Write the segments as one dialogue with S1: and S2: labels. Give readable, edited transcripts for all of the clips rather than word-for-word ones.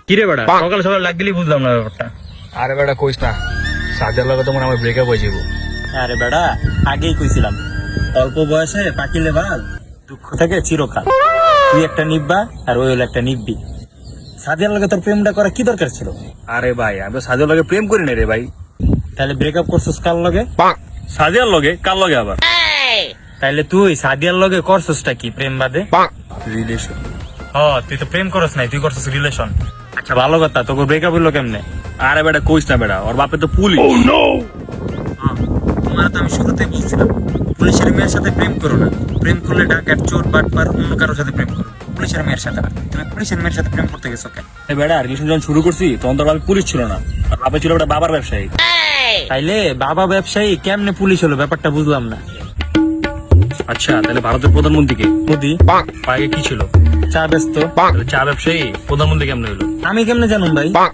S1: কিরে বেটা সকাল সকাল লাগ গেলি বুঝলাম না ব্যাপারটা।
S2: আরে বেটা কইস না, সাদের লগে তো মনে হয় আমার ব্রেকআপ হয়ে যাবো।
S1: আরে বেটা আগেই কইছিলাম অল্প বয়সে পাকিলে বাল দুঃখ থেকে চিরকাল। তুই একটা নিব্বা আর ওই হলো একটা নিব্বি। সাদিয়ার লগে তোর প্রেমটা করা কি দরকার ছিল?
S2: আরে ভাই আমি তো সাদের লগে প্রেম করি না রে ভাই।
S1: তাহলে ব্রেকআপ করছিস কার লগে?
S2: সাদিয়ার লগে? কার লগে আবার?
S1: তাইলে তুই সাদিয়ার লগে করছিসটা কি প্রেম বাদে?
S2: রিলেশন।
S1: তুই তো প্রেম করস নাই, তুই করছিস রিলেশন। আচ্ছা ভালো কথা, তোকে ব্রেকআপ হইলো কেমনে?
S2: আরে বেটা কইস না বেটা, ওর বাপে তো পুলিশ।
S1: তোমার তো আমি শুরুতেই বলছিলাম পুলিশের মেয়ের সাথে প্রেম করো না। প্রেম করলে ডাকাত চোর বাটপার অন্য কারোর সাথে প্রেম করো, পুলিশের মেয়ের সাথে না। তুমি পুলিশের মেয়ের সাথে প্রেম করতে গেছো কেন?
S2: এই বেটা রিলেশন যখন শুরু করছি তখন তোর বাপে পুলিশ ছিল না, আর বাপে ছিল একটা বাবার ব্যবসায়ী।
S1: তাইলে বাবা ব্যবসায়ী কেমনে পুলিশ হলো ব্যাপারটা বুঝলাম না।
S2: আচ্ছা তাহলে ভারতের প্রধানমন্ত্রীকে
S1: মোদি
S2: আগে কি ছিল?
S1: চা ব্যস্ত।
S2: তাহলে চা ব্যবসায়ী প্রধানমন্ত্রী কেমনে হলো?
S1: আমি কেমনে জানুম ভাই?
S2: তা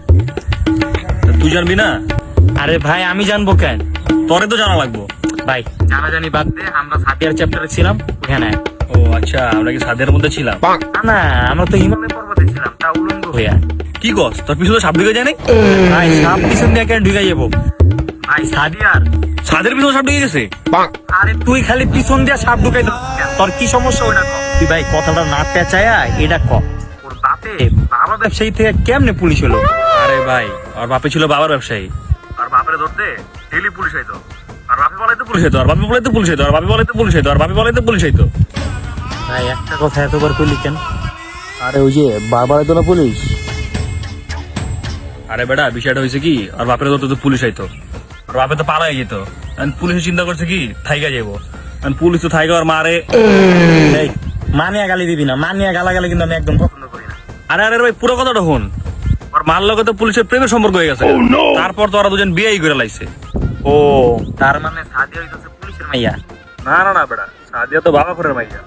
S2: তুই জানবি না?
S1: আরে ভাই আমি জানবো কেন?
S2: তোরে তো জানা লাগবো।
S1: ভাই জানাজানি বাদ দে, আমরা সাদিয়ার চ্যাপ্টারে ছিলাম ওখানে।
S2: ও আচ্ছা, আমরা কি সাদের মধ্যে ছিলাম?
S1: না আমরা তো হিমালয় পর্বতে ছিলাম, তা উলঙ্গ হইয়া।
S2: কি কস, তোর পিছনে সাপ ঢুকে যায় নাই?
S1: ভাই সাপ পিছন দিয়ে কেন ঢুকে যাবো? ভাই সাদিয়ার
S2: সাদের পিছনে সাপ ঢুকে গেছে?
S1: আরে তুই খালি পিছন দিয়ে সাপ ঢুকাই দিস কেন? তোর কি সমস্যা ওটা ক? তুই ভাই কথাটা না পেঁচায়া এটা ক। ওর বাপে বাবা ব্যবসায়ী থেকে কেমনে পুলিশ হলো?
S2: আরে ভাই ওর বাপে ছিল বাবার ব্যবসায়ী,
S1: আর বাপরে ধরতে ডেইলি পুলিশ হইতো, আর বাপে বলাইতে
S2: পুলিশ হইতো, আর বাপে বলাইতে পুলিশ হইতো, আর বাপে বলাইতে পুলিশ হইতো, আর বাপে বলাইতে পুলিশ হইতো।
S1: ভাই একটা কথা এতবার কইলি কেন?
S2: আরে ওই যে বারবার হইতো না পুলিশ। আরে বেটা বিষয়টা হয়েছে কি, আর বাপের ধরতে তো পুলিশ হইতো, আর বাপে তো পালাই যেত। পুলিশ চিন্তা করছে কি থাইকা যাবো, পুলিশ তো থাইকা আর মারে।
S1: এই মানিয়া গালি দিবি না, মানিয়া গালাগালি কিন্তু আমি একদম পছন্দ করি না।
S2: আরে আরে ভাই পুরো কথাটা শুন, ওর মার লগে তো পুলিশের প্রেমের সম্পর্ক হয়ে গেছে। তারপর তো ওরা দুজন বিয়েই করে লাইছে।
S1: ও তার মানে সাদিয়া হইতাছে পুলিশের মাইয়া?
S2: না না না বেটা, সাদিয়া তো বাবা ঘরের মাইয়া।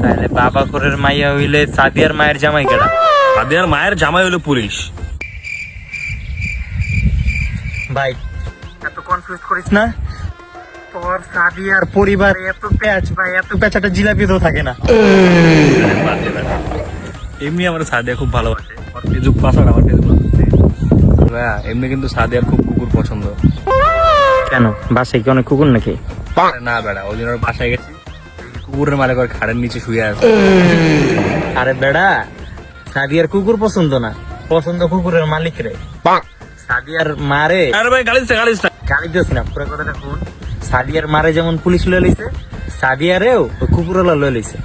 S1: তাহলে বাবা ঘরের মাইয়া হইলে সাদিয়ার মায়ের জামাই কেডা?
S2: সাদিয়ার মায়ের জামাই হলো পুলিশ।
S1: ভাই এত কনফিউজ করিস না, তোর সাদিয়ার পরিবারে এত প্যাচ, ভাই এত প্যাচ একটা জিলাপিতেও থাকে না।
S2: এমনি আমার সাদিয়া খুব ভালোবাসে, ওর ফেসবুক পাসওয়ার্ড আমার ফেসবুক আছে। এমনি কিন্তু সাদিয়ার খুব কুকুর পছন্দ।
S1: কেন বাসায় কি অনেক কুকুর নাকি?
S2: না বেড়া, ওই দিন ওর বাসায় গেছি, কুকুরের মারে করে খাড়ের নিচে শুয়ে আছে।
S1: আরে বেড়া সাদিয়ার কুকুর পছন্দ না, পছন্দ কুকুরের মালিক রে। সাদিয়ার মারে
S2: আরে ভাই গালি দিচ্ছে, গালি দিচ্ছে।
S1: গালি দিস না, পুরো কথাটা শুন। সাদিয়ার মারে যেমন পুলিশ লয়ে লইছে, সাদিয়ারেও ওই কুকুরওয়ালা লয়ে লইছে।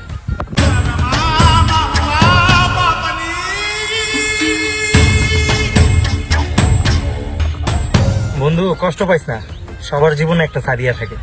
S1: বন্ধু কষ্ট পাইস না, সবার জীবনে একটা সাদিয়া থাকে।